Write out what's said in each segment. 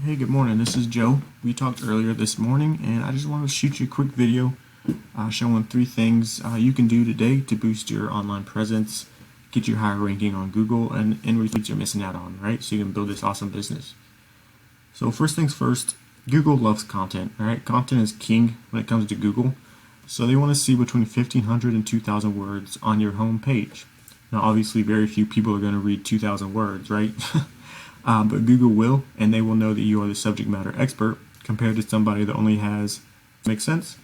Hey, good morning. This is Joe. We talked earlier this morning, and I just wanted to shoot you a quick video showing 3 things you can do today to boost your online presence, get you higher ranking on Google, and leads you're missing out on, right? So you can build this awesome business. So first things first, Google loves content, all right? Content is king when it comes to Google. So they want to see between 1,500 and 2,000 words on your home page. Now, obviously, very few people are going to read 2,000 words, right? But Google will, and they will know that you are the subject matter expert compared to somebody that only has. Makes sense?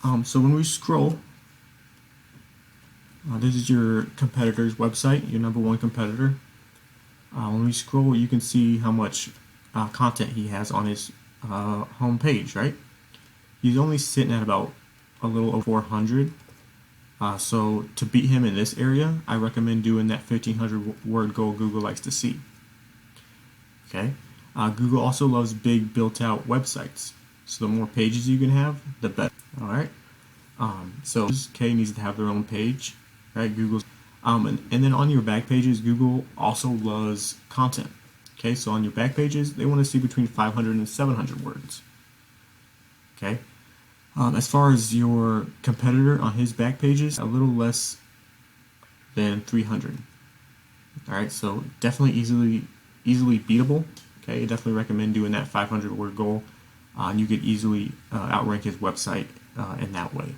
So when we scroll, this is your competitor's website, your number one competitor. When we scroll, you can see how much content he has on his home page, right? He's only sitting at about a little over 400. So to beat him in this area, I recommend doing that 1,500 word goal Google likes to see. Okay. Google also loves big built-out websites. So the more pages you can have, the better. All right. So K needs to have their own page, right? Google's, and then on your back pages, Google also loves content. Okay. So on your back pages, they want to see between 500 and 700 words. Okay. As far as your competitor on his back pages, a little less than 300. All right, so definitely easily beatable. Okay, I definitely recommend doing that 500 word goal. And you could easily outrank his website in that way.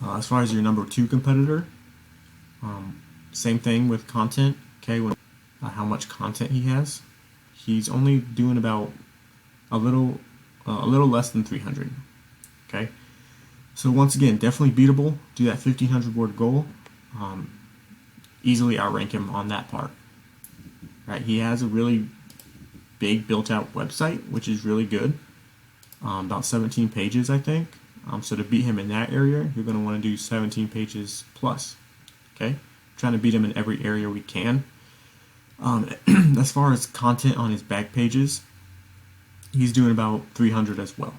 As far as your number 2 competitor, same thing with content. Okay, how much content he has. He's only doing about a little less than 300. Okay, so once again, definitely beatable. Do that 1,500 word goal. Easily outrank him on that part. Right, he has a really big built-out website, which is really good. About 17 pages, I think. So to beat him in that area, you're going to want to do 17 pages plus. Okay, trying to beat him in every area we can. As far as content on his back pages, he's doing about 300 as well.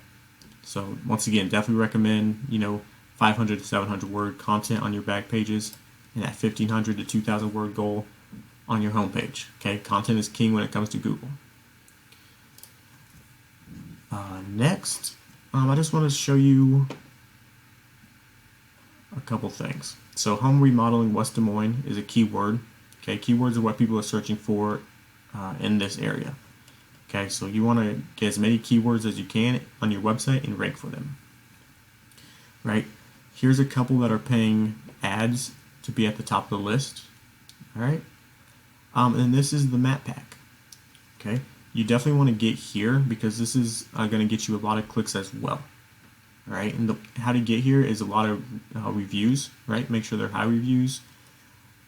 So once again, definitely recommend 500 to 700 word content on your back pages, and that 1,500 to 2,000 word goal on your home page. Okay, content is king when it comes to Google. Next, I just want to show you a couple things. So home remodeling West Des Moines is a keyword. Okay, keywords are what people are searching for in this area. Okay, so you want to get as many keywords as you can on your website and rank for them. Right? Here's a couple that are paying ads to be at the top of the list. All right? And this is the map pack. Okay? You definitely want to get here because this is going to get you a lot of clicks as well. All right? And how to get here is a lot of reviews, right? Make sure they're high reviews.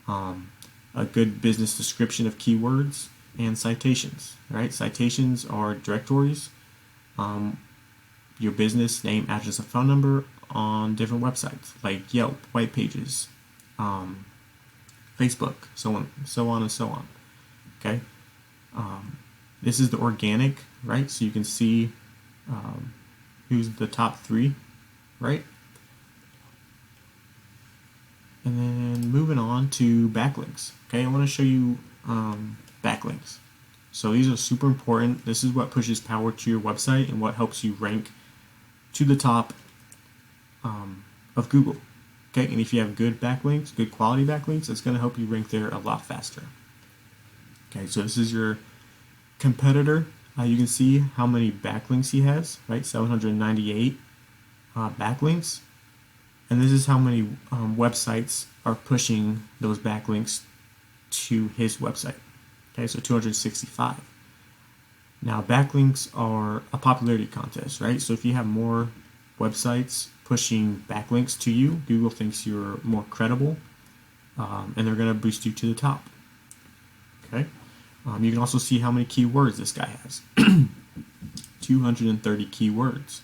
A good business description of keywords, and citations. Right? Citations are directories, your business name, address, and phone number on different websites like Yelp, white pages, Facebook, so on and so on. Okay, this is the organic, right? So you can see who's the top 3, right? And then moving on to backlinks. Okay, I want to show you backlinks. So these are super important. This is what pushes power to your website and what helps you rank to the top of Google. Okay, and if you have good backlinks, good quality backlinks, it's going to help you rank there a lot faster. Okay, so this is your competitor. You can see how many backlinks he has, right? 798 backlinks. And this is how many websites are pushing those backlinks to his website. Okay, so 265. Now, backlinks are a popularity contest, right? So if you have more websites pushing backlinks to you, Google thinks you're more credible, and they're going to boost you to the top. Okay, you can also see how many keywords this guy has. 230 keywords.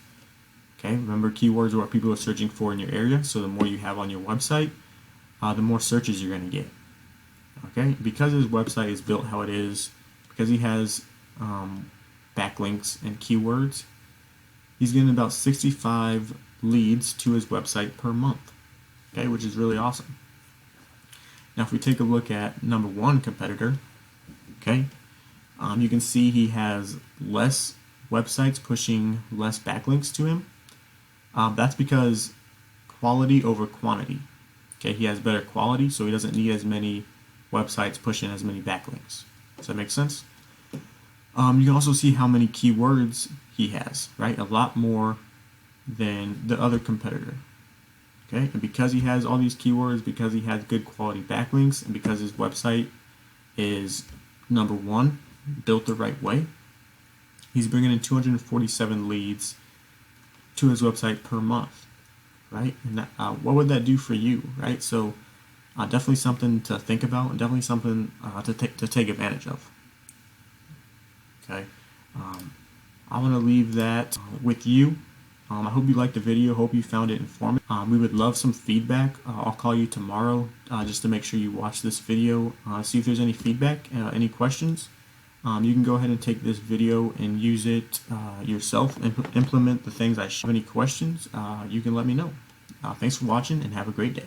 Okay, remember keywords are what people are searching for in your area, so the more you have on your website, the more searches you're going to get. Okay, because his website is built how it is, because he has backlinks and keywords, he's getting about 65 leads to his website per month. Okay, which is really awesome. Now, if we take a look at number 1 competitor, Okay, you can see he has less websites pushing less backlinks to him. That's because quality over quantity. Okay, he has better quality, so he doesn't need as many websites pushing as many backlinks. Does that make sense? You can also see how many keywords he has, right? A lot more than the other competitor. Okay, and because he has all these keywords, because he has good quality backlinks, and because his website is number one, built the right way, he's bringing in 247 leads to his website per month, right? And that, what would that do for you, right? So definitely something to think about, and definitely something to take advantage of. Okay, I want to leave that with you. I hope you liked the video. Hope you found it informative. We would love some feedback. I'll call you tomorrow just to make sure you watch this video. See if there's any feedback, any questions. You can go ahead and take this video and use it yourself and implement the things I show. If you have any questions, you can let me know. Thanks for watching and have a great day.